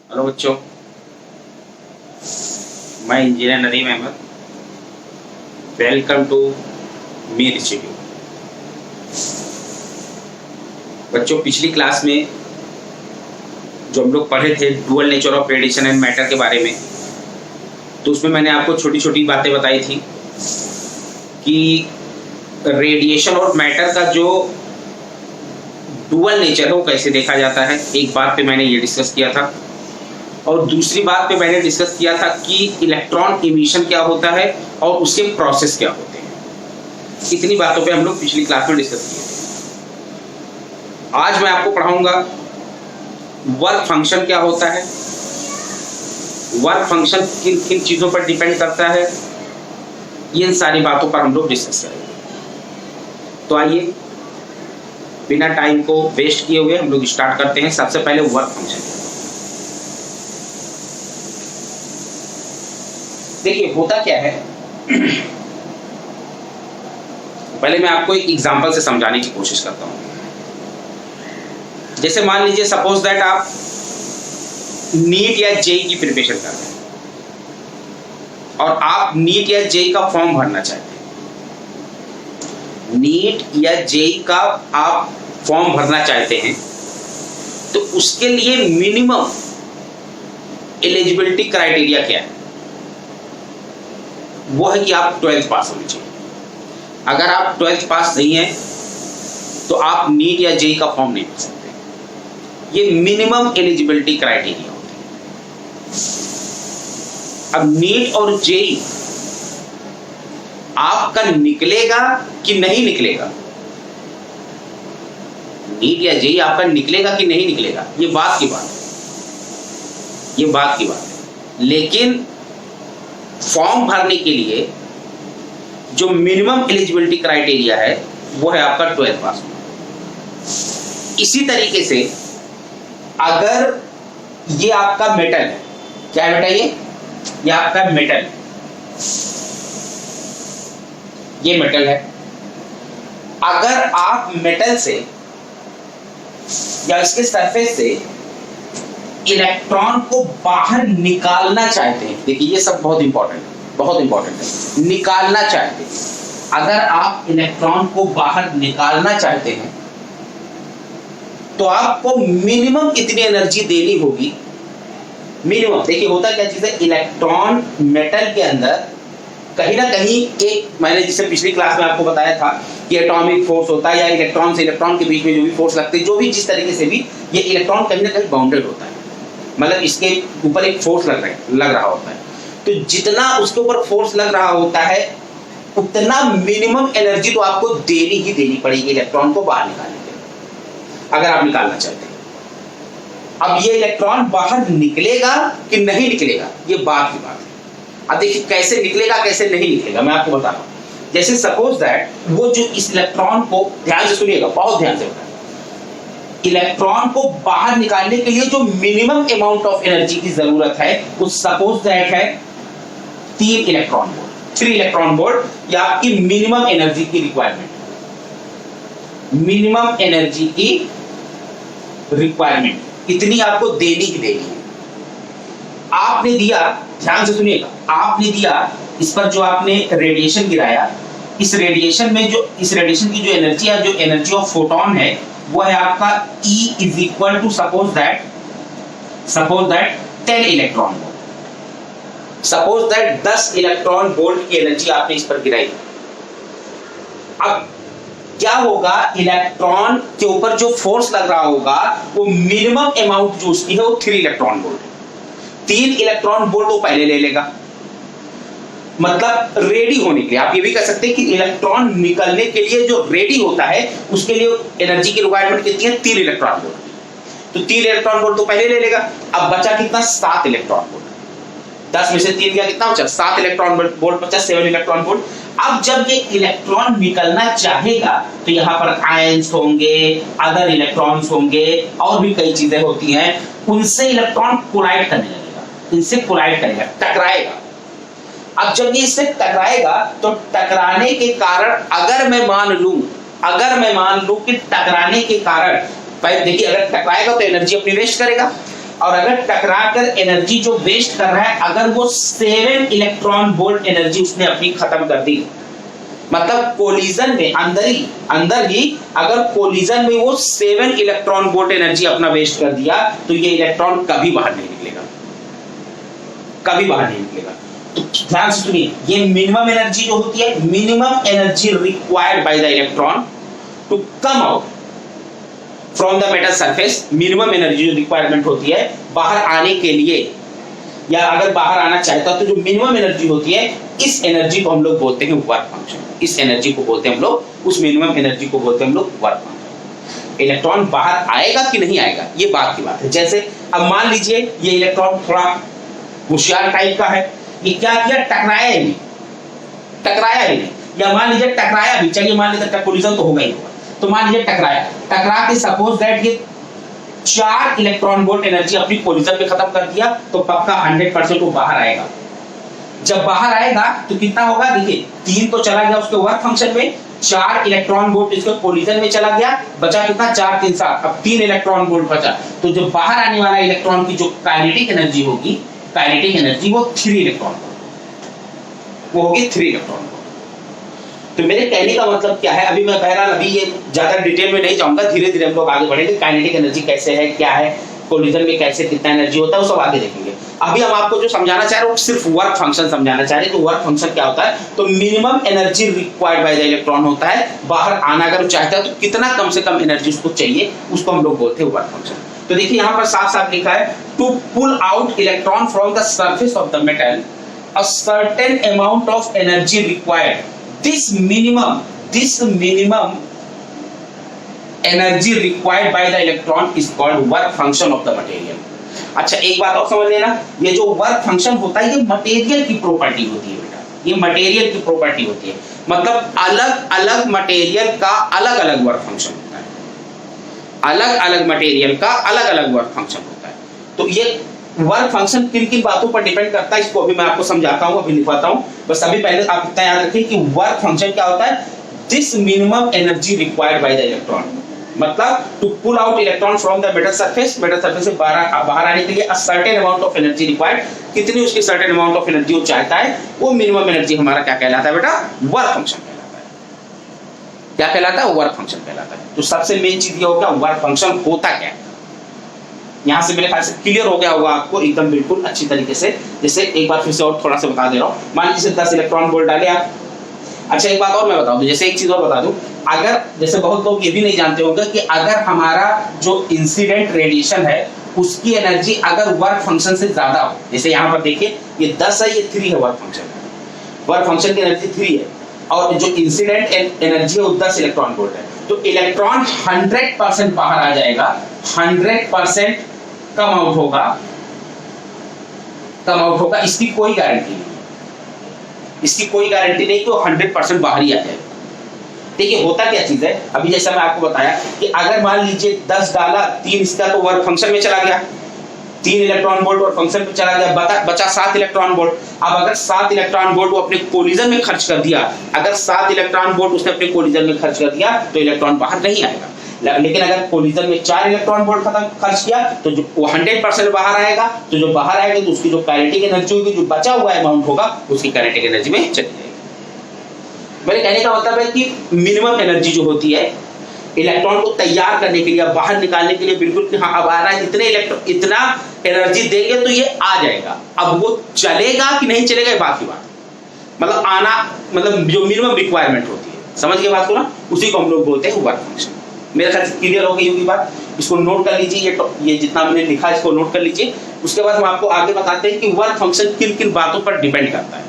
Hello बच्चों, मैं engineer Nadeem Ahmad. Welcome to Mir institute. बच्चों, पिछली क्लास में जो हम लोग पढ़े थे dual nature of radiation and matter के बारे में, तो उसमें मैंने आपको छोटी छोटी बातें बताई थी कि रेडिएशन और मैटर का जो डुअल नेचर है वो कैसे देखा जाता है। एक बात पे मैंने ये डिस्कस किया था, और दूसरी बात पे मैंने डिस्कस किया था कि इलेक्ट्रॉन इमिशन क्या होता है और उसके प्रोसेस क्या होते हैं। इतनी बातों पे हम लोग पिछली क्लास में डिस्कस किए थे। आज मैं आपको पढ़ाऊंगा वर्क फंक्शन क्या होता है, वर्क फंक्शन किन किन चीजों पर डिपेंड करता है, इन सारी बातों पर हम लोग डिस्कस करेंगे। तो आइए बिना टाइम को वेस्ट किए हुए हम लोग स्टार्ट करते हैं। सबसे पहले वर्क फंक्शन। देखिए होता क्या है, पहले मैं आपको एक एग्जांपल से समझाने की कोशिश करता हूं। जैसे मान लीजिए सपोज दैट आप नीट या जेई की प्रिपरेशन कर रहे हैं और आप नीट या जेई का फॉर्म भरना चाहते हैं। नीट या जेई का आप फॉर्म भरना चाहते हैं तो उसके लिए मिनिमम एलिजिबिलिटी क्राइटेरिया क्या है? वो है कि आप 12th पास होने चाहिए। अगर आप 12th पास नहीं है तो आप नीट या जेई का फॉर्म नहीं भर सकते। ये मिनिमम एलिजिबिलिटी क्राइटेरिया होते हैं। अब नीट और जेई आपका निकलेगा कि नहीं निकलेगा, नीट या जेई आपका निकलेगा कि नहीं निकलेगा, ये बात की बात है। लेकिन फॉर्म भरने के लिए जो मिनिमम एलिजिबिलिटी क्राइटेरिया है वो है आपका 12th पास होना। इसी तरीके से अगर ये आपका मेटल है, क्या है बेटा ये आपका मेटल, ये मेटल है। अगर आप मेटल से या इसके सरफेस से इलेक्ट्रॉन को बाहर निकालना चाहते हैं, देखिए ये सब बहुत इंपॉर्टेंट है, निकालना चाहते हैं। अगर आप इलेक्ट्रॉन को बाहर निकालना चाहते हैं तो आपको मिनिमम इतनी एनर्जी देनी होगी। मिनिमम देखिए होता क्या चीज है, इलेक्ट्रॉन मेटल के अंदर कहीं ना कहीं एक, मैंने जिसे पिछली क्लास में आपको बताया था कि एटॉमिक फोर्स होता है या इलेक्ट्रॉन से इलेक्ट्रॉन के बीच में जो भी फोर्स लगते हैं, जो भी जिस तरीके से भी ये इलेक्ट्रॉन कहीं ना कहीं बाउंडेड होता है, मतलब इसके ऊपर एक फोर्स लग रहा होता है। तो जितना उसके ऊपर फोर्स लग रहा होता है उतना मिनिमम एनर्जी तो आपको देनी पड़ेगी इलेक्ट्रॉन को बाहर निकालने के लिए, अगर आप निकालना चाहते हैं। अब ये इलेक्ट्रॉन बाहर निकलेगा कि नहीं निकलेगा, ये बात की बात है। अब देखिए कैसे निकलेगा कैसे नहीं निकलेगा, मैं आपको बता रहा हूं। जैसे सपोज दैट वो जो इस इलेक्ट्रॉन को, ध्यान से सुनिएगा, बहुत ध्यान से बताएं, इलेक्ट्रॉन को बाहर निकालने के लिए जो मिनिमम अमाउंट ऑफ एनर्जी की जरूरत है वो सपोज दैट है 3 इलेक्ट्रॉन वोल्ट, या आपकी मिनिमम एनर्जी की रिक्वायरमेंट, मिनिमम एनर्जी की रिक्वायरमेंट इतनी आपको देनी ही देनी है। आपने दिया, ध्यान से सुनिएगा, आपने दिया इस पर जो आपने रेडिएशन गिराया, इस रेडिएशन की जो एनर्जी है, जो एनर्जी ऑफ फोटोन है, वो है आपका E is equal to suppose that 10 electron volt. Suppose that 10 electron volt की एनर्जी आपने इस पर गिराई। अब क्या होगा, इलेक्ट्रॉन के ऊपर जो फोर्स लग रहा होगा वो मिनिमम अमाउंट जो उसकी है वो 3 इलेक्ट्रॉन वोल्ट है। 3 इलेक्ट्रॉन वोल्ट वो पहले ले लेगा, मतलब रेडी होने के लिए। आप ये भी कह सकते हैं कि इलेक्ट्रॉन निकलने के लिए जो रेडी होता है उसके लिए एनर्जी की रिक्वायरमेंट कितनी है, 3 इलेक्ट्रॉन वोल्ट। तो 3 इलेक्ट्रॉन वोल्ट तो पहले ले लेगा। अब बचा कितना, 7 इलेक्ट्रॉन वोल्ट। 10 में से 3 गया, कितना बचा, 7 इलेक्ट्रॉन वोल्ट बचा, 7 इलेक्ट्रॉन वोल्ट। अब जब ये इलेक्ट्रॉन निकलना चाहेगा तो यहाँ पर आयंस होंगे, अदर इलेक्ट्रॉन्स होंगे, और भी कई चीजें होती हैं, उनसे इलेक्ट्रॉन कोलाइड करने लगेगा, इनसे कोलाइड करेगा, टकराएगा। अब जब ये इससे टकराएगा तो टकराने के कारण अगर मैं मान लूं कि टकराने के कारण, देखिए अगर टकराएगा तो एनर्जी अपनी वेस्ट करेगा, और अगर टकरा कर एनर्जी जो वेस्ट कर रहा है, अगर वो 7 इलेक्ट्रॉन वोल्ट एनर्जी उसने अपनी खत्म कर दी, मतलब कोलिजन में अंदर ही अगर कोलिजन में वो 7 इलेक्ट्रॉन वोल्ट एनर्जी अपना वेस्ट कर दिया, तो ये इलेक्ट्रॉन कभी बाहर नहीं निकलेगा, कभी बाहर नहीं निकलेगा। तो ध्यान से सुनिए, ये मिनिमम एनर्जी जो होती है, minimum energy required by the electron to come out from the metal surface, minimum energy जो रिक्वायरमेंट होती है बाहर आने के लिए, या अगर बाहर आना चाहता तो जो मिनिमम एनर्जी होती है, इस एनर्जी को हम लोग बोलते हैं वर्क फंक्शन। इस एनर्जी को बोलते हैं हम लोग, उस मिनिमम एनर्जी को बोलते हैं हम लोग वर्क फंक्शन। इलेक्ट्रॉन बाहर आएगा कि नहीं आएगा, ये बात की बात है। जैसे अब मान लीजिए ये इलेक्ट्रॉन थोड़ा होशियार टाइप का है, ये क्या किया, टकराया ही नहीं, या मान लीजिए टकराया भी, चलिए मान लीजिए कोलिजन तो होगा ही होगा, तो मान लीजिए टकरा के सपोज दैट ये 4 इलेक्ट्रॉन वोल्ट एनर्जी अपनी कोलिजन में खत्म कर दिया, तो पक्का 100% वो बाहर आएगा। जब बाहर आएगा तो कितना होगा, देखिए 3 तो चला गया उसके वर्क फंक्शन में, 4 इलेक्ट्रॉन वोल्ट इसके कोलिजन में चला गया, बचा कितना, 4 3 7, अब 3 इलेक्ट्रॉन वोल्ट बचा। तो जो बाहर आने वाला इलेक्ट्रॉन की जो काइनेटिक एनर्जी होगी, काइनेटिक एनर्जी वो 3 इलेक्ट्रॉन वो होगी 3 इलेक्ट्रॉन। तो मेरे कहने का मतलब क्या है, अभी मैं बहरहाल अभी ये ज्यादा डिटेल में नहीं जाऊंगा, धीरे धीरे हम लोग आगे बढ़ेंगे, काइनेटिक एनर्जी कैसे है, क्या है, कोलिजन में कैसे कितना एनर्जी होता है, वो सब आगे देखेंगे। अभी हम आपको जो समझाना चाह रहे हैं वो सिर्फ वर्क फंक्शन समझाना चाह रहे हैं। तो वर्क फंक्शन क्या होता है, तो minimum energy required by the electron होता है, बाहर आना अगर चाहता है तो कितना कम से कम एनर्जी उसको चाहिए, उसको हम लोग बोलते हैं वर्क फंक्शन। तो देखिए यहाँ पर साफ साफ लिखा है, to pull out electron from the surface of the metal a certain amount of energy required, this minimum energy required by the electron is called work function of the material। अच्छा एक बात और समझ लेना, ये जो वर्क फंक्शन होता है ये मटेरियल की प्रॉपर्टी होती है बेटा, ये मटेरियल की प्रॉपर्टी होती है, मतलब अलग अलग मटेरियल का अलग अलग वर्क फंक्शन होता है, अलग अलग मटेरियल का अलग अलग वर्क फंक्शन होता है। तो ये वर्क फंक्शन किन किन बातों पर डिपेंड करता है, इसको अभी मैं आपको समझाता हूं, अभी लिखवाता हूं। बस अभी पहले आप इतना याद रखिए कि वर्क फंक्शन क्या होता है, this minimum energy required by the electron, मतलब to pull out electron from the metal surface से बाहर आने के लिए a certain amount of energy required, कितनी उसकी सर्टेन अमाउंट ऑफ एनर्जी वो चाहता है, वो मिनिमम एनर्जी हमारा क्या कहलाता है बेटा, वर्क फंक्शन कहलाता है। क्या कहलाता है, वर्क फंक्शन कहलाता है। तो सबसे मेन चीज ये हो गया वर्क फंक्शन होता क्या है। यहाँ से मेरे ख्याल से क्लियर हो गया होगा आपको एकदम बिल्कुल अच्छी तरीके से। जैसे एक बार फिर से और थोड़ा सा बता दे रहा हूँ, मान लीजिए 10 इलेक्ट्रॉन वोल्ट डाले आप। अच्छा एक बात और मैं बता दूं, जैसे एक चीज और बता दूं, अगर जैसे बहुत लोग ये भी नहीं जानते होंगे कि अगर हमारा जो इंसिडेंट रेडिएशन है उसकी एनर्जी अगर वर्क फंक्शन से ज्यादा हो, जैसे यहाँ पर देखिए ये 10 है, ये 3 है वर्क फंक्शन की एनर्जी 3 है, और जो इंसिडेंट एनर्जी है वो 10 इलेक्ट्रॉन वोल्ट है, तो इलेक्ट्रॉन 100% बाहर आ जाएगा, 100% कम आउट होगा, इसकी कोई गारंटी नहीं, इसकी कोई गारंटी नहीं कि वो 100% बाहर ही आ जाए। देखिए होता क्या चीज है, अभी जैसा मैं आपको बताया कि अगर मान लीजिए 10 डाला, 3 इसका तो वर्क फंक्शन में चला गया, 3 इलेक्ट्रॉन वोल्ट वर्क फंक्शन में चला गया, बचा 7 इलेक्ट्रॉन वोल्ट। अब अगर 7 इलेक्ट्रॉन वोल्ट वो अपने कोलिजन में खर्च कर दिया, अगर 7 इलेक्ट्रॉन वोल्ट उसने अपने कोलिजन में खर्च कर दिया तो इलेक्ट्रॉन बाहर नहीं आएगा। लेकिन अगर कोलिजन में 4 इलेक्ट्रॉन वोल्ट खर्च किया तो जो 100% बाहर आएगा, तो जो बाहर आएगा तो उसकी जो काइनेटिक एनर्जी होगी, जो बचा हुआ अमाउंट होगा उसकी काइनेटिक एनर्जी में चली जाएगी। मेरे कहने का मतलब है कि मिनिमम एनर्जी जो होती है इलेक्ट्रॉन को तैयार करने के लिए, बाहर निकालने के लिए, बिल्कुल कि हाँ अब आ रहा है, इतना एनर्जी देंगे तो ये आ जाएगा। अब वो चलेगा कि नहीं चलेगा ये बात की बात, मतलब आना, मतलब जो मिनिमम रिक्वायरमेंट होती है, समझ गए बात को ना, उसी को हम लोग बोलते हैं वर्क फंक्शन। मेरे ख्याल से क्लियर हो गई होगी बात, इसको नोट कर लीजिए, ये जितना मैंने लिखा इसको नोट कर लीजिए। उसके बाद हम आपको आगे बताते हैं कि वर्क फंक्शन किन किन बातों पर डिपेंड करता है।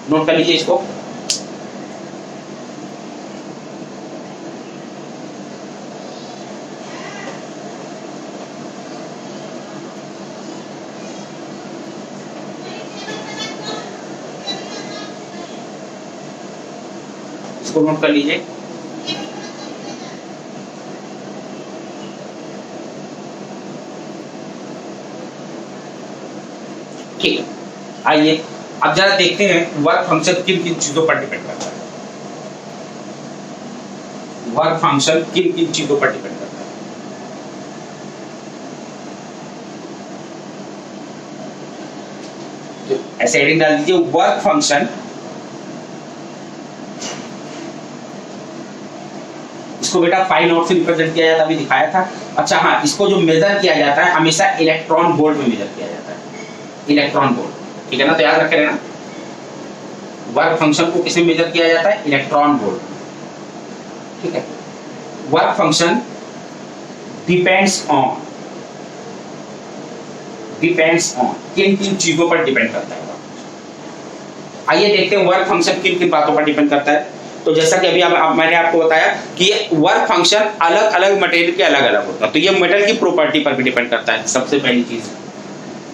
नोट कर लीजिए इसको। इसको नोट कर लीजिए। ठीक है, आइए अब जरा देखते हैं वर्क फंक्शन किन किन चीजों पर डिपेंड करता है। वर्क फंक्शन किन किन चीजों पर डिपेंड करता है। ऐसे हेडिंग डाल दीजिए वर्क फंक्शन, इसको बेटा 5 नॉट से रिप्रेजेंट किया जाता है, अभी दिखाया था। अच्छा हाँ, इसको जो मेजर किया जाता है हमेशा इलेक्ट्रॉन वोल्ट में मेजर किया जाता है, इलेक्ट्रॉन वोल्ट, ठीक है ना, तो याद रखे रहना। वर्क फंक्शन को किसमें मेजर किया जाता है? इलेक्ट्रॉन वोल्ट, ठीक है। वर्क फंक्शन डिपेंड्स ऑन किन किन चीजों पर डिपेंड करता है? आइए देखते हैं वर्क फंक्शन किन किन बातों पर डिपेंड करता है। तो जैसा कि अभी मैंने आपको बताया कि ये वर्क फंक्शन अलग अलग मटेरियल के अलग अलग होता है, तो ये मेटल की प्रॉपर्टी पर भी डिपेंड करता है सबसे पहली चीज।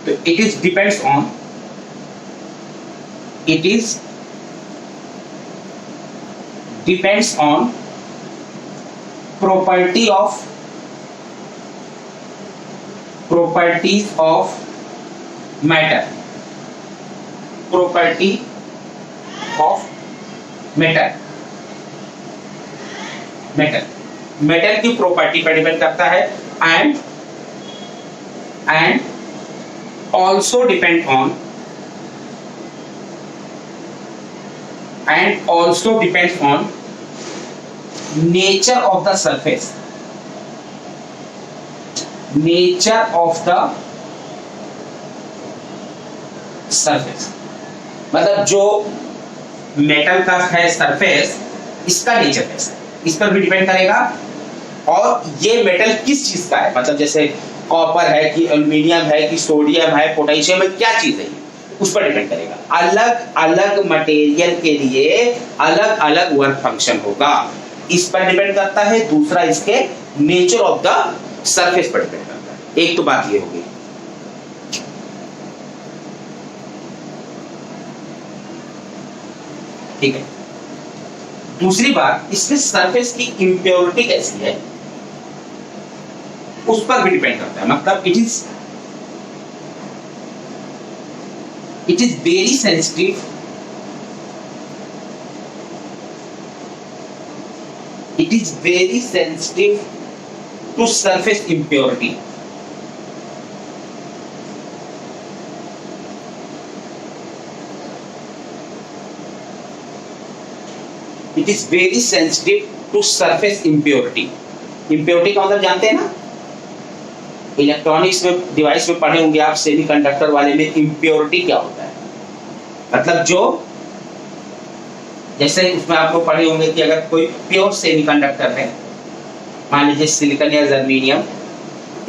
तो it is depends on properties of matter, property of matter, metal की प्रॉपर्टी पर डिपेंड करता है, and also depend on nature of the surface, मतलब जो मेटल का है सरफेस, इसका नेचर कैसा है इस पर भी डिपेंड करेगा। और ये मेटल किस चीज का है, मतलब जैसे कॉपर है कि एल्युमिनियम है कि सोडियम है, पोटेशियम है, क्या चीज है उस पर डिपेंड करेगा। अलग अलग मटेरियल के लिए अलग अलग वर्क फंक्शन होगा, इस पर डिपेंड करता है। दूसरा इसके नेचर ऑफ द सरफेस पर डिपेंड करता है। एक तो बात ये होगी। ठीक है, दूसरी बात, इसके सरफेस की इंप्योरिटी कैसी है उस पर भी डिपेंड करता है। मतलब it is very sensitive, it is very sensitive to surface impurity. It is very sensitive to surface impurity. Impurity का मतलब जानते हैं ना, इलेक्ट्रॉनिक्स में डिवाइस में पढ़े होंगे आप, सेमीकंडक्टर वाले में इम्प्योरिटी क्या होता है। मतलब जो जैसे उसमें आप लोग पढ़े होंगे कि अगर कोई प्योर सेमीकंडक्टर है, मान लीजिए सिलिकॉन या जर्मेनियम,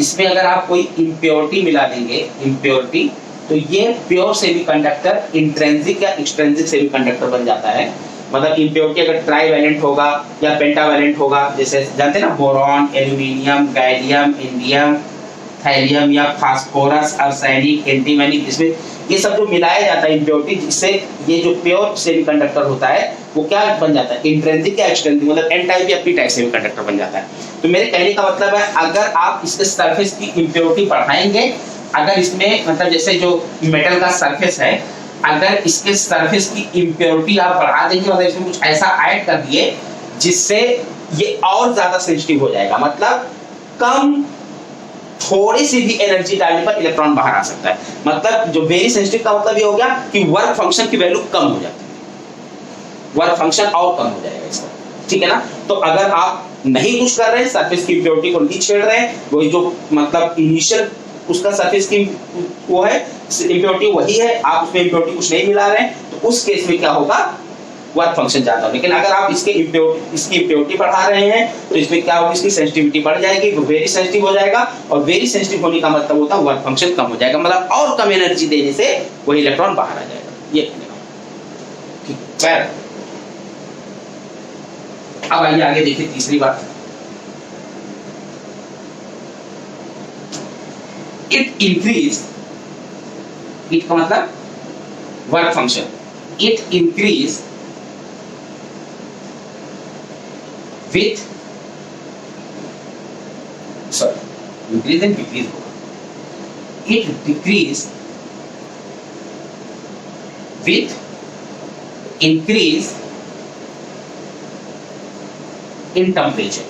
इसमें अगर आप कोई इम्प्योरिटी मिला देंगे, इम्प्योरिटी, तो ये प्योर सेमीकंडक्टर इंट्रिंसिक या एक्सट्रिंसिक सेमीकंडक्टर बन जाता है। मतलब इम्प्योरिटी अगर ट्राईवैलेंट होगा या पेंटावैलेंट होगा, जैसे जानते हैं ना boron, aluminium, gallium, indium, thallium या फास्फोरस, आर्सेनिक, एंटीमनी, इसमें ये सब जो मिलाया जाता है इम्प्योरिटी, जिससे ये जो प्योर सेमीकंडक्टर होता है वो क्या बन जाता है, इंट्रिंसिक या एक्सट्रिंसिक, मतलब एन टाइप या पी टाइप सेमीकंडक्टर बन जाता है। तो मेरे कहने का मतलब है, अगर आप इसके सरफेस की इम्प्योरिटी बढ़ाएंगे, अगर इसमें मतलब जैसे जो मेटल का सरफेस है, अगर इसके सरफेस की इम्प्योरिटी आप बढ़ा देंगे, मतलब इसमें कुछ ऐसा ऐड कर दिए जिससे ये और ज्यादा सेंसिटिव हो जाएगा, मतलब कम थोड़ी सी भी एनर्जी डालने पर इलेक्ट्रॉन बाहर आ सकता है। मतलब जो वेरी सेंसिटिव का मतलब ये हो गया कि वर्क फंक्शन की वैल्यू कम हो जाती है, वर्क फंक्शन और कम हो जाएगा इसका, ठीक है ना। तो अगर आप नहीं कुछ कर रहे हैं, सरफेस की इम्प्योरिटी को नहीं छेड़ रहे हैं, वही जो मतलब इनिशियल उसका सरफेस की वो है इम्प्योरिटी वही है, आप उसमें इम्प्योरिटी कुछ नहीं मिला रहे हैं, तो उस केस में क्या होगा, वर्क फंक्शन ज्यादा हो। लेकिन अगर आप इसकी इम्प्योरिटी बढ़ा रहे हैं तो इसमें क्या होगी, इसकी सेंसिटिविटी बढ़ जाएगी, वो वेरी सेंसिटिव हो जाएगा, और वेरी सेंसिटिव होने का मतलब होता है वर्क फंक्शन कम हो जाएगा, मतलब और कम एनर्जी देने से वही इलेक्ट्रॉन बाहर आ जाएगा। ये ठीक है। अब आइए आगे देखिए तीसरी बात, इट इंक्रीज, इट का मतलब work function, it increase with increase and decrease होगा, it decrease with increase in temperature।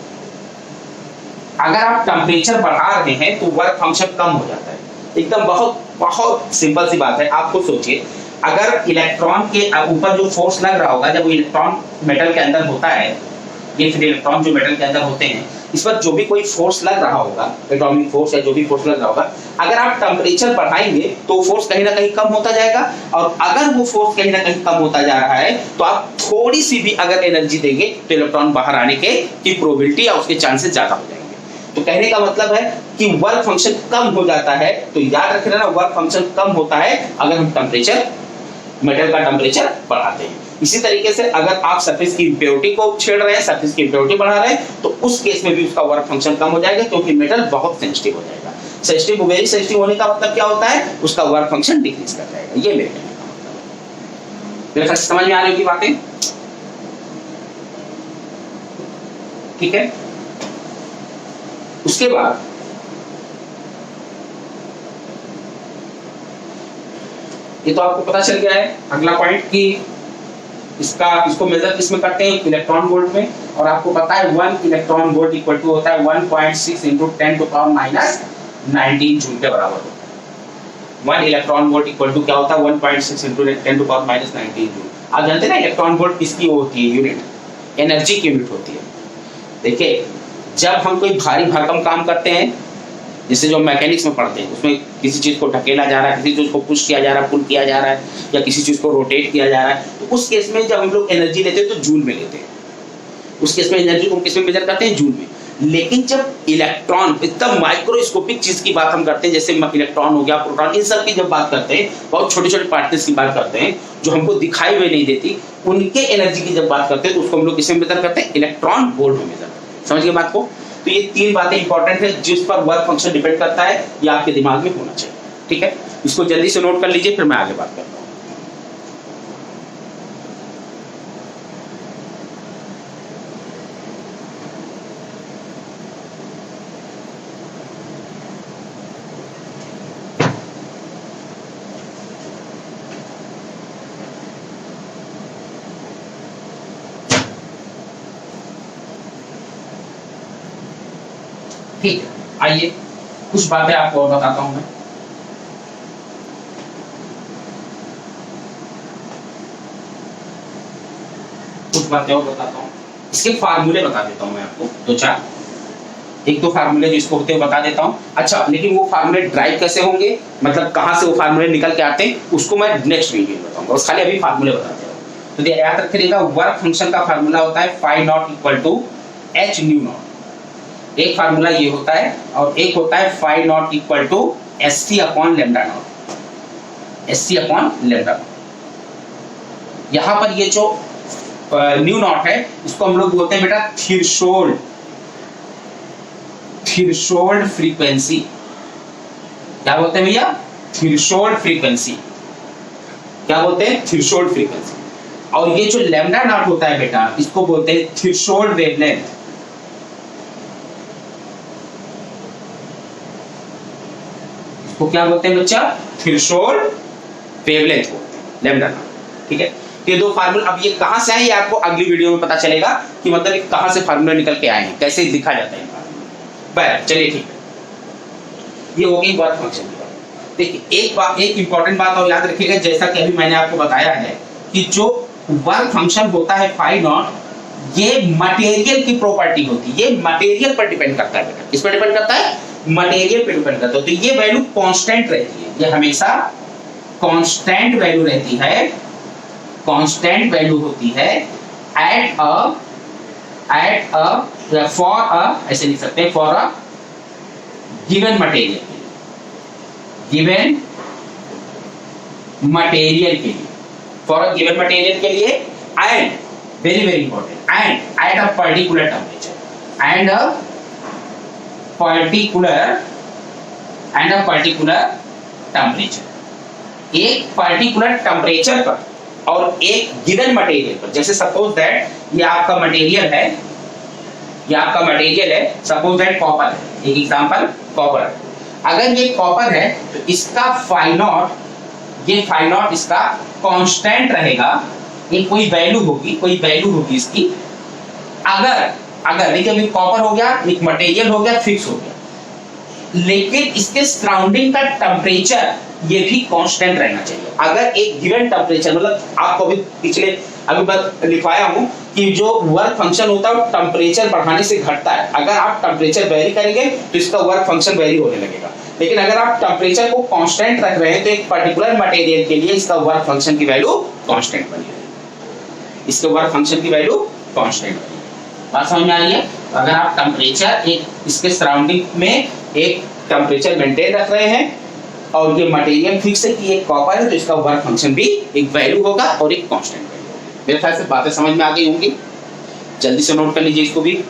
अगर आप टेम्परेचर बढ़ा रहे हैं तो वर्क फंक्शन कम हो जाता है। एकदम बहुत बहुत सिंपल सी बात है, आप खुद सोचिए, अगर इलेक्ट्रॉन के ऊपर जो फोर्स लग रहा होगा, जब वो इलेक्ट्रॉन मेटल के अंदर होता है, ये फिर इलेक्ट्रॉन जो मेटल के अंदर होते हैं, इस पर जो भी कोई फोर्स लग रहा होगा, एटॉमिक फोर्स या जो भी फोर्स लग रहा होगा, अगर आप टेम्परेचर बढ़ाएंगे तो फोर्स कहीं ना कहीं कम होता जाएगा, और अगर वो फोर्स कहीं ना कहीं कम होता जा रहा है तो आप थोड़ी सी भी अगर एनर्जी देंगे तो इलेक्ट्रॉन बाहर आने की प्रोबेबिलिटी या उसके चांसेस ज्यादा हो जाएंगे। तो कहने का मतलब है कि वर्क फंक्शन कम हो जाता है। तो याद रख लेना, वर्क फंक्शन कम होता है अगर हम टेम्परेचर, मेटल का टेम्परेचर बढ़ाते हैं। इसी तरीके से अगर आप सरफेस की इंप्योरिटी को छेड़ रहे हैं, सरफेस की इंप्योरिटी बढ़ा रहे हैं, तो उस केस में भी उसका वर्क फंक्शन कम हो जाएगा, क्योंकि मेटल बहुत सेंसिटिव हो जाएगा। सेंसिटिव, वेरी सेंसिटिव होने का मतलब क्या होता है, उसका वर्क फंक्शन डिक्रीज कर जाएगा। ये मेरे कहने का मतलब। मेरे ख्याल से समझ में आ रही होगी बातें, ठीक है। उसके बाद ये तो आपको पता चल गया है। अगला पॉइंट कि इसको मेजर किसमें करते हैं, इलेक्ट्रॉन वोल्ट में, और आपको पता है 1 इलेक्ट्रॉन वोल्ट इक्वल टू होता है 1.6 × 10⁻⁻19 जूल के बराबर होता है। 1 इलेक्ट्रॉन वोल्ट इक्वल टू क्या होता है, 1.6 × 10⁻⁻19 जूल। आप जानते हैं ना इलेक्ट्रॉन वोल्ट किसकी होती है, यूनिट, एनर्जी की यूनिट होती है। देखिए, जब हम कोई भारी भरकम काम करते हैं, जैसे जो मैकेनिक्स में पढ़ते हैं, उसमें किसी चीज को ढकेला जा रहा है, किसी चीज को पुश किया जा रहा है, पुल किया जा रहा है, या किसी चीज को रोटेट किया जा रहा है, तो उस केस में जब हम लोग एनर्जी लेते हैं तो जूल में लेते हैं। उस केस में एनर्जी को किस में मेजर करते हैं, जूल में। लेकिन जब इलेक्ट्रॉन, एकदम माइक्रोस्कोपिक चीज की बात हम करते हैं, जैसे इलेक्ट्रॉन हो गया, प्रोटॉन, इन सब की जब बात करते हैं, बहुत छोटे छोटे पार्टिकल्स की बात करते हैं जो हमको दिखाई हुई नहीं देती, उनके एनर्जी की जब बात करते हैं तो उसको हम लोग किसमें मेजर करते हैं, इलेक्ट्रॉन वोल्ट में मेजर करते हैं। समझ गए बात को। तो ये 3 बातें इंपॉर्टेंट है जिस पर वर्क फंक्शन डिपेंड करता है, ये आपके दिमाग में होना चाहिए, ठीक है। इसको जल्दी से नोट कर लीजिए, फिर मैं आगे बात करता हूं। ठीक है, आइए कुछ बातें आपको और बताता हूं मैं। कुछ बातें और बताता हूं, इसके फार्मूले बता देता हूं मैं आपको, 2-4। एक तो फार्मूले जिसको होते हैं बता देता हूं। अच्छा, लेकिन वो फार्मूले ड्राइव कैसे होंगे, मतलब कहां से वो फार्मूले निकल के आते हैं, उसको मैं नेक्स्ट वीडियो में बताऊंगा। बस खाली अभी फार्मूले बता दे रहा हूं। तो याद रखिएगा, वर्क फंक्शन का फार्मूला होता है phi naught equal to h nu naught. एक फार्मूला ये होता है, और एक होता है phi naught equal to ST upon lambda naught, ST upon lambda naught. यहां पर ये जो न्यू नॉट है, इसको हम लोग बोलते हैं बेटा थ्रेशोल्ड, थ्रेशोल्ड फ्रीक्वेंसी। क्या बोलते हैं भैया, थ्रेशोल्ड फ्रीक्वेंसी। क्या बोलते हैं, थ्रेशोल्ड फ्रीक्वेंसी। और ये जो लैम्डा नॉट होता है बेटा, इसको बोलते हैं थ्रेशोल्ड वेवलेंथ। तो क्या बोलते हैं बच्चा, थ्रेशोल्ड वेवलेंथ बोलते हैं, लैम्डा नॉट, ठीक है। ये 2 फार्मूला, अब ये कहां से आए ये आपको अगली वीडियो में पता चलेगा कि मतलब ये कहां से फार्मूला निकल के आए हैं, कैसे दिखा जाता है। बस चलिए, ठीक है, ये हो गई वर्क फंक्शन की बात। देखिए, एक इंपॉर्टेंट बात और याद रखिएगा, जैसा कि अभी मैंने आपको बताया है कि जो वर्क फंक्शन होता है फाई नॉट, ये मटेरियल की प्रॉपर्टी होती है, ये मटेरियल पर डिपेंड करता है बेटा। किस पर डिपेंड करता है, मटेरियल पे डिपेंड करता है। तो ये वैल्यू कांस्टेंट रहती है, ये हमेशा कांस्टेंट वैल्यू रहती है, कांस्टेंट वैल्यू होती है एट अ फॉर अ, ऐसे लिख सकते हैं, for a given material, given material के लिए, फॉर अ गिवन मटेरियल के लिए, and very very important, and at a particular temperature, and a particular temperature. एक पर्टिकुलर टेम्परेचर पर और एक गिवन मटेरियल पर। जैसे सपोज दैट ये आपका मटेरियल है, ये आपका मटेरियल है, सपोज दैट कॉपर है, एक एग्जांपल कॉपर है। अगर ये कॉपर है तो इसका फाई नॉट, ये फाई नॉट इसका कांस्टेंट रहेगा, एक कोई वैल्यू होगी इसकी। अगर देखिए अभी कॉपर हो गया, एक मटेरियल हो गया, फिक्स हो गया, लेकिन इसके सराउंडिंग का टेम्परेचर ये भी कांस्टेंट रहना चाहिए। अगर एक गिवन टेम्परेचर, मतलब आपको अभी बात लिखवाया हूं कि जो वर्क फंक्शन होता है वो टेम्परेचर बढ़ाने से घटता है। अगर आप टेम्परेचर वेरी करेंगे तो इसका वर्क फंक्शन वेरी होने लगेगा, लेकिन अगर आप टेम्परेचर को कांस्टेंट रख रहे हैं तो एक पर्टिकुलर मटेरियल के लिए इसका वर्क फंक्शन की वैल्यू कांस्टेंट बनी रहेगी, इसके वर्क फंक्शन की वैल्यू कांस्टेंट बनी। बात समझ में आ रही है? अगर आप टेम्परेचर एक इसके सराउंडिंग में एक टेम्परेचर मेंटेन रख रहे हैं और ये मटेरियल फिक्स है कि एक कॉपर है तो इसका वर्क फंक्शन भी एक वैल्यू होगा और एक कांस्टेंट वैल्यू। मेरे ख्याल से बातें समझ में आ गई होंगी, जल्दी से नोट कर लीजिए इसको भी।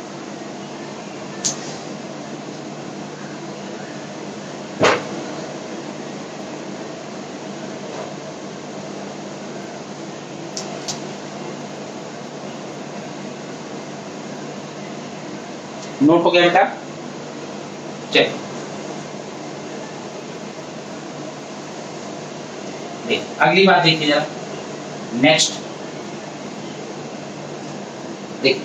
नोट हो गया बेटा? चलिए अगली बात देखिए जरा, नेक्स्ट देखिए।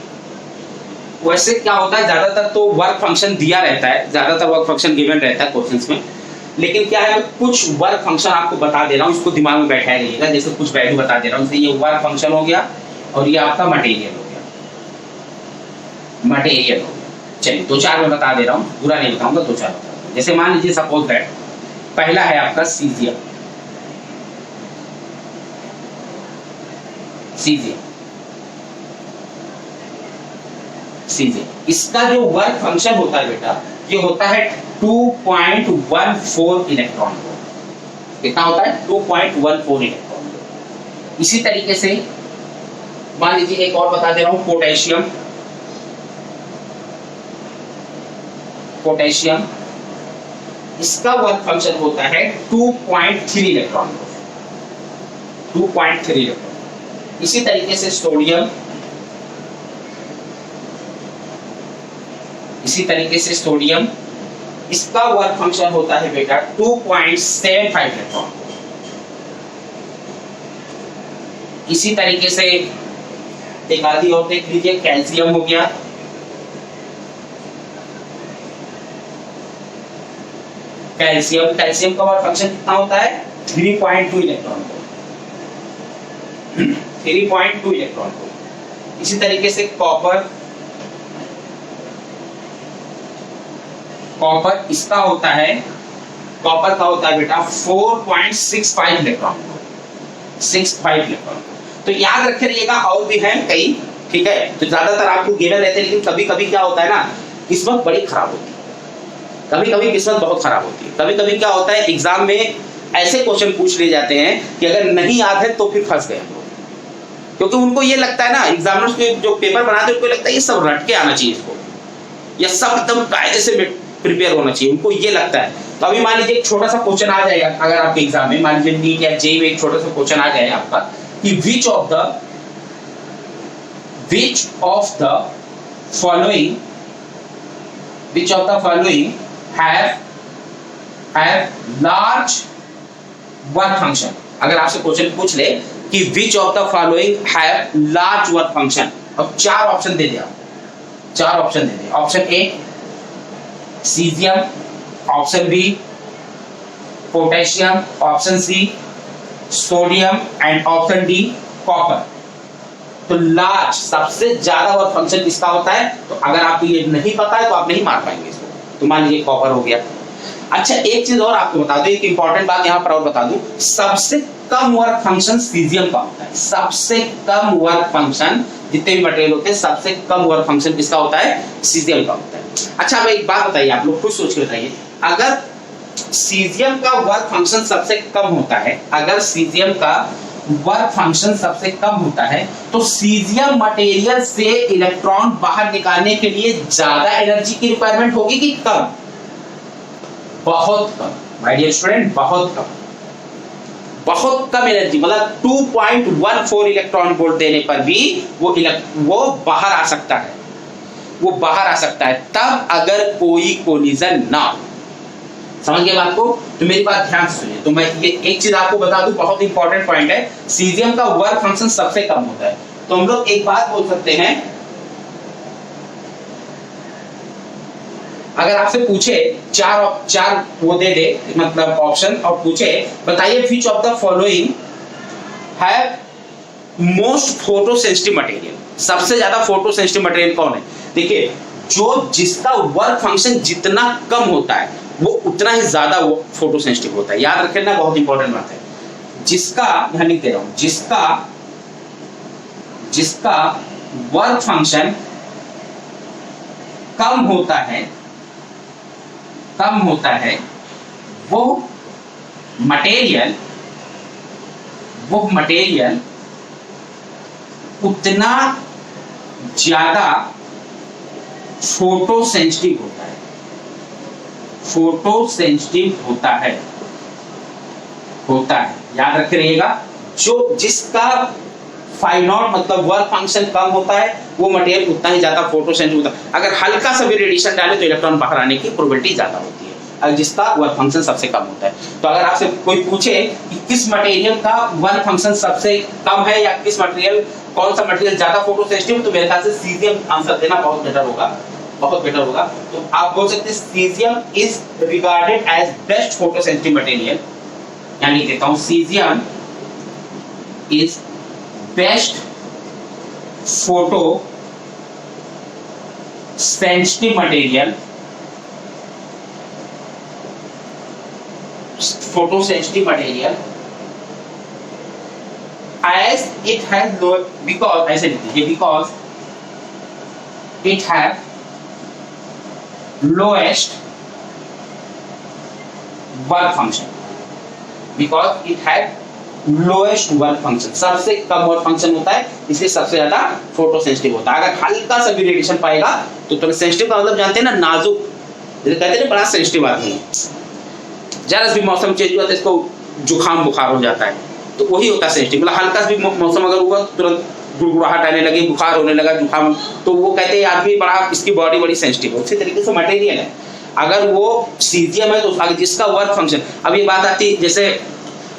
वैसे क्या होता है, ज्यादातर तो वर्क फंक्शन दिया रहता है, ज्यादातर वर्क फंक्शन गिवन रहता है क्वेश्चंस में, लेकिन क्या है कुछ वर्क फंक्शन आपको बता दे रहा हूँ, इसको दिमाग में बैठाए रहिएगा। जैसे कुछ वैल्यू बता दे रहा हूँ, ये वर्क फंक्शन हो गया और ये आपका मटेरियल हो गया, मटेरियल हो गया। चलिए दो चार मैं बता दे रहा हूँ, पूरा नहीं बताऊंगा, दो चार बता दूंगा। जैसे मान लीजिए सपोज दैट पहला है आपका सीजियम, इसका जो वर्क फंक्शन होता है बेटा ये होता है 2.14 इलेक्ट्रॉन वोल्ट। कितना होता है? 2.14 इलेक्ट्रॉन वोल्ट। इसी तरीके से मान लीजिए एक और बता दे रहा हूं, पोटेशियम, इसका वर्क फंक्शन होता है 2.3 इलेक्ट्रॉन वोल्ट, 2.3 इलेक्ट्रॉन। इसी तरीके से सोडियम, इसका वर्क फंक्शन होता है बेटा 2.75 इलेक्ट्रॉन। इसी तरीके से एक आदि और देख लीजिए, कैल्शियम हो गया, कैल्शियम का वर्क फंक्शन कितना होता है? 3.2 इलेक्ट्रॉन, 3.2 इलेक्ट्रॉन। इसी तरीके से कॉपर, इसका होता है, कॉपर का होता है बेटा 4.65 इलेक्ट्रॉन, 65 इलेक्ट्रॉन। तो याद रखे रहिएगा, और भी हैं कई, ठीक है? तो ज्यादातर आपको गिवन रहते हैं, लेकिन कभी कभी क्या होता है ना, किस्मत बड़ी खराब होती है, कभी कभी किस्मत बहुत खराब होती है। कभी कभी क्या होता है, एग्जाम में ऐसे क्वेश्चन पूछ लिए जाते हैं कि अगर नहीं याद है तो फिर फंस गए, क्योंकि उनको ये लगता है ना, एग्जामिनर्स के जो पेपर बनाते हैं उनको लगता है ये सब रट के आना चाहिए इसको, या सब एकदम कायदे से प्रिपेयर होना चाहिए, उनको ये लगता है। तो अभी मान लीजिए एक छोटा सा क्वेश्चन आ जाएगा अगर आपके एग्जाम में, मान लीजिए नीट या जेईई में एक छोटा सा क्वेश्चन आ जाए आपका कि which of the following have large work function। अगर आपसे क्वेश्चन पूछ ले कि which of the following have large work function, अब चार ऑप्शन दे दिया, चार ऑप्शन दे दिया। Option A caesium, option B potassium, option C sodium and option D copper. तो लार्ज, सबसे ज्यादा वर्क फंक्शन किसका होता है? तो अगर आपको ये नहीं पता है तो आप नहीं मार पाएंगे इसको। तो मान लीजिए कॉपर हो गया। अच्छा एक चीज और आपको बता दूं, एक इंपॉर्टेंट बात यहाँ पर और बता दूं, सबसे कम वर्क फंक्शन सीजियम का होता है, सबसे कम वर्क फंक्शन, जितने भी मटेरियल होते हैं सबसे कम वर्क फंक्शन किसका होता है? सीजियम का होता है। अच्छा अब एक बात बताइए, आप लोग खुद सोच के बताइए, अगर सीजियम का वर्क फंक्शन सबसे कम होता है, अगर सीजियम का वर्क फंक्शन सबसे कम होता है तो सीजियम मटेरियल से इलेक्ट्रॉन बाहर निकालने के लिए ज्यादा एनर्जी की रिक्वायरमेंट होगी कि कम? बहुत कम माय डियर स्टूडेंट, बहुत कम, बहुत कम एनर्जी, मतलब 2.14 इलेक्ट्रॉन वोल्ट देने पर भी वो बाहर आ सकता है, वो बाहर आ सकता है, तब अगर कोई कोलिजन ना हो। समझ गए बात को? तो मेरी बात ध्यान से सुनिए। तो मैं ये एक चीज आपको बता दूं, बहुत इंपॉर्टेंट पॉइंट है, सीजियम का वर्क फंक्शन सबसे कम होता है। तो हम लोग एक बात बोल सकते हैं, अगर आपसे पूछे चार वो दे दे मतलब ऑप्शन और पूछे बताइए which of the following have most photo sensitive material, सबसे ज्यादा फोटो सेंसिटिव मटेरियल कौन है? देखिए जो जिसका वर्क फंक्शन जितना कम होता है वो उतना ही ज्यादा वो फोटो सेंसिटिव होता है। याद रखना बहुत इंपॉर्टेंट बात है। जिसका यहां लिख दे रहा हूं, जिसका वर्क फंक्शन कम होता है वो मटेरियल उतना ज्यादा फोटो सेंसिटिव होता है। याद रखे रहिएगा, जिसका फाई नॉट मतलब वर्क फंक्शन कम होता है वो मटेरियल उतना ही ज्यादा फोटो सेंसिटिव होता है। अगर हल्का सा भी रेडिएशन डाले तो इलेक्ट्रॉन बाहर आने की प्रोबेबिलिटी ज्यादा होती है, अगर जिसका वर्क फंक्शन सबसे कम होता है। तो अगर आपसे कोई पूछे कि किस मटेरियल का वर्क फंक्शन सबसे कम है या किस मटेरियल कौन सा मटेरियल ज्यादा फोटो सेंसिटिव, तो मेरे ख्याल से सीजियम आंसर देना बहुत बेटर होगा। तो आप बोल सकते हैं caesium is regarded as best photo sensitive material, यानी देता हूं caesium is best photo sensitive material as it has low because ऐसे लिखिए because it has lowest work function, सबसे कम वर्क फंक्शन होता है इसलिए सबसे ज्यादा फोटो सेंसिटिव होता है। अगर हल्का सा भी रेडिएशन पाएगा तो सेंसिटिव का मतलब जानते हैं ना, नाजुक, कहते हैं बड़ा सेंसिटिव आदमी है। जरा भी मौसम चेंज हुआ तो इसको जुकाम बुखार हो जाता है, तो वही होता है सेंसिटिव। मतलब हल्का सा भी मौसम अगर हुआ तुरंत गुड़गुड़ाहट आने लगी, बुखार होने लगा, जुकाम, तो वो कहते हैं आदमी बड़ा, इसकी बॉडी बड़ी सेंसिटिव है। उसी तरीके से मटेरियल है, अगर वो सीजियम है तो आगे जिसका वर्क फंक्शन, अब ये बात आती है जैसे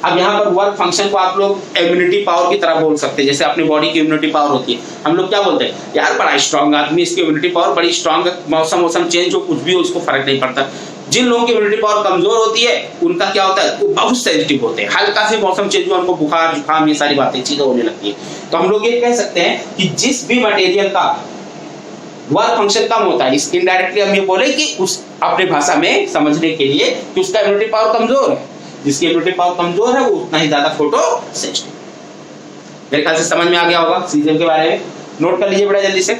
अब यहाँ पर वर्क फंक्शन को आप लोग इम्यूनिटी पावर की तरह बोल सकते हैं। जैसे अपनी बॉडी की इम्यूनिटी पावर होती है, हम लोग क्या बोलते हैं, यार बड़ा स्ट्रांग आदमी, इसकी इम्यूनिटी पावर बड़ी स्ट्रांग, मौसम चेंज हो कुछ भी हो उसको फर्क नहीं पड़ता। जिन लोगों की इम्यूनिटी पावर कमजोर होती है उनका क्या होता है, वो बहुत सेंसिटिव होते हैं, हल्का से मौसम चेंज हुआ उनको बुखार जुकाम ये सारी बातें चीजें होने लगती है। तो हम लोग ये कह सकते हैं कि जिस भी मटेरियल का वर्क फंक्शन कम होता है, इसकी इनडायरेक्टली हम ये बोले कि उस अपने भाषा में समझने के लिए कि उसका इम्यूनिटी पावर कमजोर है, जिसकी इम्यूनिटी पावर कमजोर है वो उतना ही ज्यादा फोटो सेंसिटिव। मेरे ख्याल से समझ में आ गया होगा सीजियम के बारे में। नोट कर लीजिए बड़ा जल्दी से।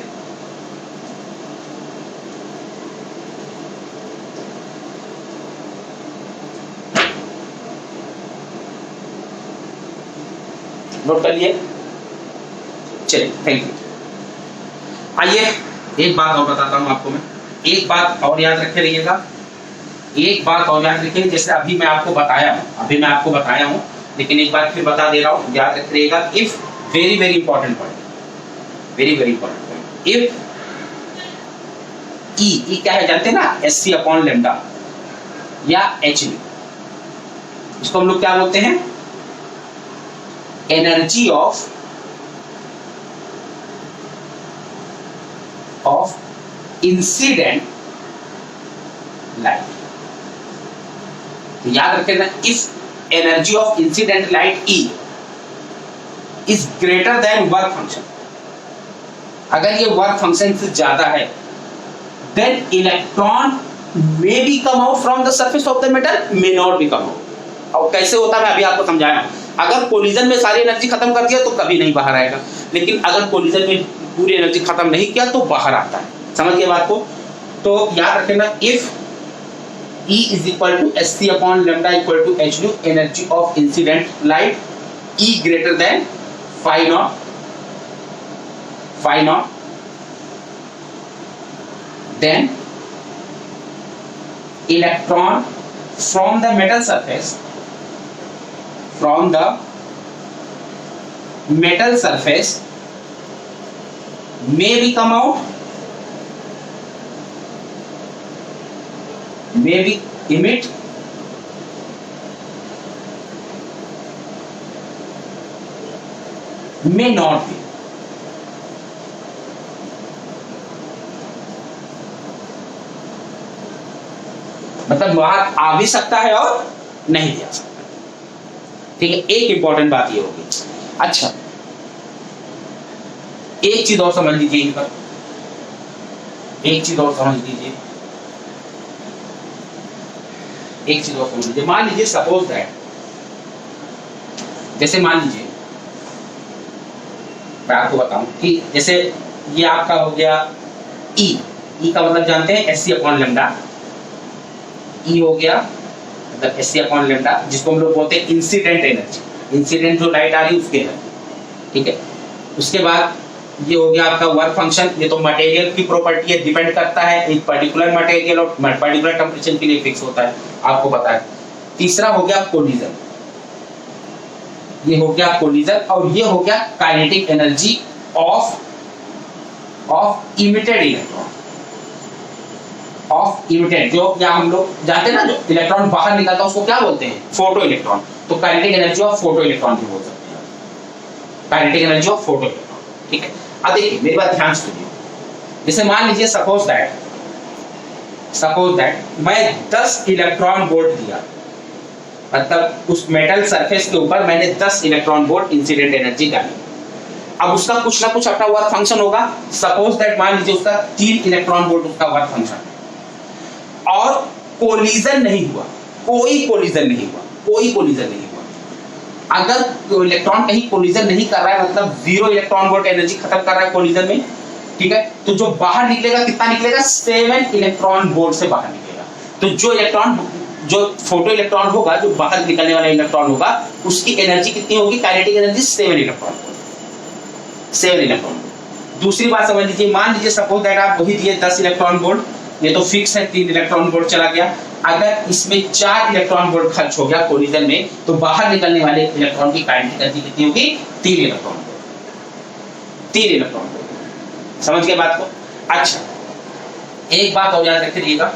नोट कर लिए, चलिए थैंक यू। आइए एक बात और बताता हूं आपको मैं, एक बात और याद रखे रहिएगा, एक बात और याद रखिए। जैसे अभी मैं आपको बताया हूं, लेकिन एक बार फिर बता दे रहा हूं, याद रख रहिएगा। If very very important point, if E क्या है जानते हैं ना, Sc/λ या Hν, इसको हम लोग क्या बोलते हैं, एनर्जी ऑफ इंसिडेंट लाइट। याद रखना, if energy of incident light E is greater than work function, अगर ये वर्क फंक्शन से ज्यादा है, then electron may be come out from the surface of the metal, may not be come out. और कैसे होता है मैं अभी आपको समझाया। अगर कोलिजन में सारी एनर्जी खत्म कर दिया तो कभी नहीं बाहर आएगा, लेकिन अगर कोलिजन में पूरी एनर्जी खत्म नहीं किया तो बाहर आता है। समझ गए बात को? तो याद रखना, if E is equal to Sc/λ equal to Hν, energy of incident light E greater than phi naught, then electron from the metal surface may be come out, may be emit, may not be। मतलब बाहर आ भी सकता है और नहीं भी आ सकता। ठीक है, एक इंपॉर्टेंट बात ये होगी। अच्छा, एक चीज और समझ लीजिए इन पर, एक चीज और समझ लीजिए, एक चीज और समझ लीजिए। मान लीजिए सपोज दैट, जैसे मान लीजिए मैं आपको बताऊं कि जैसे ये आपका हो गया ई, ई का मतलब जानते हैं एस सी अपॉन लेमडा, ई हो गया मतलब एस सी अपॉन लेमडा, जिसको हम लोग बोलते हैं इंसिडेंट एनर्जी, इंसिडेंट जो लाइट आ रही है उसकी एनर्जी। ठीक है, उसके बाद ये हो गया आपका वर्क फंक्शन। ये तो मटेरियल की प्रॉपर्टी है, डिपेंड करता है एक पर्टिकुलर मटेरियल और पर्टिकुलर टेम्परेचर के लिए फिक्स होता है, आपको पता है। तीसरा हो गया कोलिजन, ये हो गया कोलिजन, और ये हो गया kinetic energy of emitted electron, of emitted, जो या हम लोग जानते हैं ना जो इलेक्ट्रॉन बाहर निकलता है उसको क्या बोलते हैं, फोटो इलेक्ट्रॉन। तो kinetic energy of photo electron भी बोल सकते हैं, kinetic energy of photo electron. ठीक है, अब देखिए मेरी बात ध्यान से सुनिए। जैसे मान लीजिए सपोज दैट मैं 10 इलेक्ट्रॉन वोल्ट दिया, मतलब उस मेटल सरफेस के ऊपर मैंने 10 इलेक्ट्रॉन वोल्ट इंसिडेंट एनर्जी डाली। अब उसका कुछ ना कुछ अपना वर्क फंक्शन होगा। सपोज दैट मान लीजिए उसका 3 इलेक्ट्रॉन वोल्ट उसका वर्क फंक्शन, और कोलिजन नहीं हुआ, कोई कोलिजन नहीं हुआ, कोई कोलिजन नहीं हुआ। अगर इलेक्ट्रॉन कहीं कोलिजन नहीं कर रहा है, मतलब 0 इलेक्ट्रॉन वोल्ट एनर्जी खत्म कर रहा है कोलिजन में, ठीक है, तो जो बाहर निकलेगा कितना निकलेगा, 7 इलेक्ट्रॉन वोल्ट से बाहर निकलेगा। तो जो इलेक्ट्रॉन, जो फोटो इलेक्ट्रॉन होगा, जो बाहर निकलने वाला इलेक्ट्रॉन होगा, उसकी एनर्जी कितनी होगी, काइनेटिक एनर्जी 7 इलेक्ट्रॉन, 7 इलेक्ट्रॉन। दूसरी बात समझ लीजिए, मान लीजिए सपोज दैट आप वही दिए 10 इलेक्ट्रॉन वोल्ट, ये तो फिक्स है, 3 इलेक्ट्रॉन वोल्ट चला गया। अगर इसमें 4 इलेक्ट्रॉन वोल्ट खर्च हो गया कोलिजन में, तो बाहर निकलने वाले इलेक्ट्रॉन की काइनेटिक एनर्जी कितनी होगी, 3 इलेक्ट्रॉन वोल्ट, 3 इलेक्ट्रॉन वोल्ट। समझ गए बात को? अच्छा, एक बात और याद रखिएगा,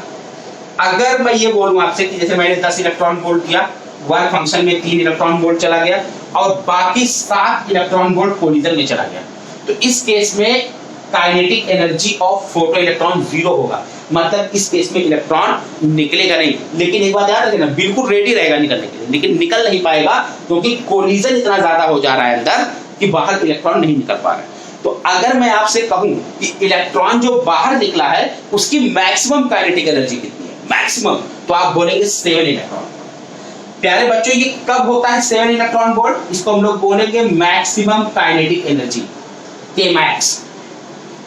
अगर मैं ये बोलूं आपसे कि जैसे मैंने 10 इलेक्ट्रॉन वोल्ट दिया, वर्क फंक्शन में 3 इलेक्ट्रॉन वोल्ट चला गया, और बाकी 7 इलेक्ट्रॉन वोल्ट कोलिजन में चला गया, तो इस केस में kinetic energy of photo electron 0 होगा। मतलब इस केस में इलेक्ट्रॉन निकलेगा नहीं। लेकिन एक बात याद रखना, बिल्कुल रेडी रहेगा निकलने के लिए, लेकिन निकल नहीं पाएगा क्योंकि कोलिजन इतना ज्यादा हो जा रहा है अंदर कि बाहर इलेक्ट्रॉन नहीं निकल पा रहा है। तो अगर मैं आपसे कहूं कि इलेक्ट्रॉन जो बाहर निकला है उसकी मैक्सिमम काइनेटिक एनर्जी कितनी है, मैक्सिमम, तो आप बोलेंगे 7 इलेक्ट्रॉन। प्यारे बच्चों, ये कब होता है 7 इलेक्ट्रॉन वोल्ट? इसको हम लोग बोलेंगे मैक्सिमम काइनेटिक एनर्जी, के मैक्स,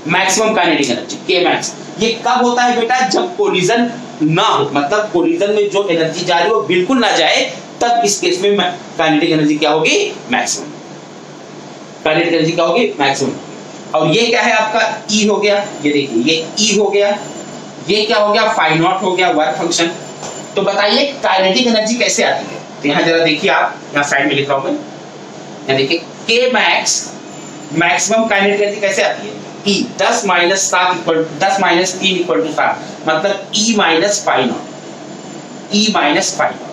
मैक्सिमम काइनेटिक एनर्जी, के मैक्स। ये कब होता है बेटा? जब कोलिजन ना हो, मतलब कोलिजन में जो एनर्जी जा रही है वो बिल्कुल ना जाए, तब इस केस में काइनेटिक एनर्जी क्या होगी, मैक्सिमम। काइनेटिक एनर्जी क्या होगी, मैक्सिमम। और ये क्या है आपका, ई हो गया, ये देखिए ये ई हो गया, ये क्या हो गया, फाई नॉट हो गया, वर्क फंक्शन। तो बताइए काइनेटिक एनर्जी कैसे आती है? तो यहाँ जरा देखिए, आप यहाँ साइड में लिख रहा हूं मैं, यहाँ देखिए के मैक्स, मैक्सिमम काइनेटिक एनर्जी कैसे आती है, E 10 minus 7 equal 10 minus 3 equal to 7, मतलब E minus phi naught, E minus phi naught,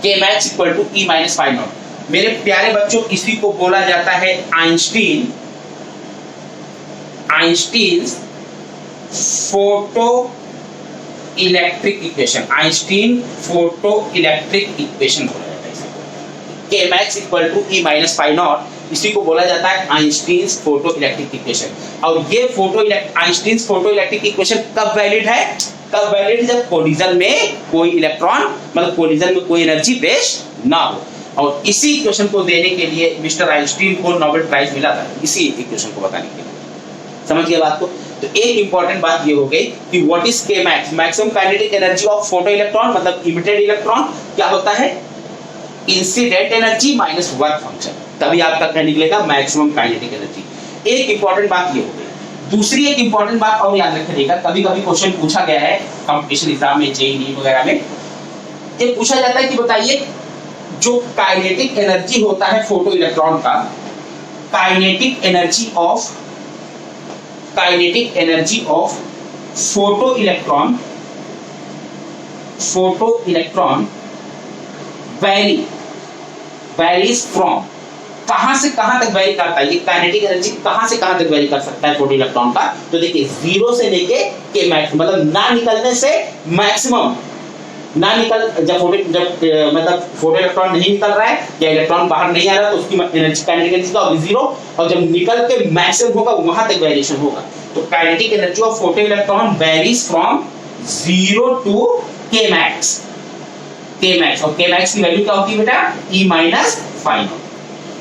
K max equal to E minus phi naught. मेरे प्यारे बच्चों, इसी को बोला जाता है Einstein, Einstein photoelectric equation, Einstein photoelectric equation बोला जाता है इसे। K max equal to E minus phi naught, इसी को बोला जाता है आइंस्टीन फोटो इलेक्ट्रिक इक्वेशन। और ये आइंस्टीन फोटो इलेक्ट्रिक इक्वेशन कब वैलिड है? कब वैलिड? जब कोलिजन में कोई इलेक्ट्रॉन, मतलब कोलिजन में कोई एनर्जी पेश ना हो। और इसी इक्वेशन को देने के लिए मिस्टर आइंस्टीन को नोबेल प्राइज मिला था, इसी इक्वेशन को बताने के लिए। समझ गए बात को? तो एक इंपॉर्टेंट बात ये हो गई कि व्हाट इज के max, maximum kinetic energy of photo electron, मतलब इमिटेड इलेक्ट्रॉन क्या होता है, incident energy minus work function, तभी आपका क्या निकलेगा, मैक्सिमम काइनेटिक एनर्जी। एक इंपॉर्टेंट बात ये हो गई। दूसरी एक इंपॉर्टेंट बात और याद रखिएगा, कभी कभी क्वेश्चन पूछा गया है कंपटीशन एग्जाम में, जेईई वगैरह में, ये पूछा जाता है कि बताइए जो काइनेटिक एनर्जी होता है फोटो इलेक्ट्रॉन का, kinetic energy of photo electron varies from कहां से कहां तक वेरी करता है, ये काइनेटिक एनर्जी कहां से कहां तक वेरी कर सकता है प्रोटॉन इलेक्ट्रॉन का। तो देखिए 0 से लेके के मैक्स, मतलब ना निकलने से मैक्सिमम, ना निकल जब मतलब फोटो इलेक्ट्रॉन नहीं निकल रहा है या इलेक्ट्रॉन बाहर नहीं आ रहा तो उसकी एनर्जी काइनेटिक एनर्जी का होगी 0, और जब निकल के मैक्सिमम होगा वहां तक वेरिएशन होगा। तो kinetic energy of photo electron varies from 0 to K max, K max, और के मैक्स की वैल्यू क्या होती है बेटा, E-5।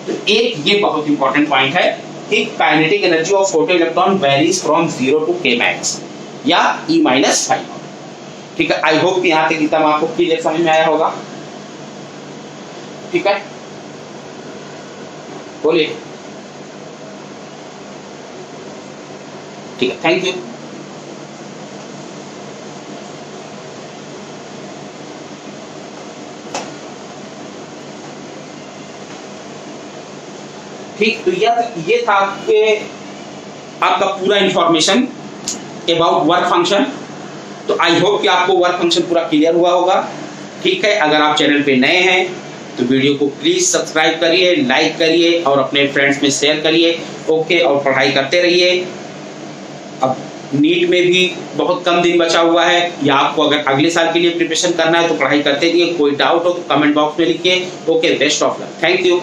तो एक ये बहुत इंपॉर्टेंट पॉइंट है कि kinetic energy of photo electron varies from 0 to K max या E-5। ठीक है, आई होप कि यहाँ तक एकदम आपको क्लियर समझ में आया होगा। ठीक है, बोलिए। ठीक है, थैंक यू। ठीक, तो ये था कि आपका पूरा इंफॉर्मेशन अबाउट वर्क फंक्शन। तो आई होप कि आपको वर्क फंक्शन पूरा क्लियर हुआ होगा। ठीक है, अगर आप चैनल पे नए हैं तो वीडियो को प्लीज सब्सक्राइब करिए, लाइक करिए और अपने फ्रेंड्स में शेयर करिए। ओके, और पढ़ाई करते रहिए। अब नीट में भी बहुत कम दिन बचा हुआ है, या आपको अगर अगले साल के लिए प्रिपरेशन करना है तो पढ़ाई करते रहिए। कोई डाउट हो तो कमेंट बॉक्स में लिखिए। Okay, best of luck, thank you.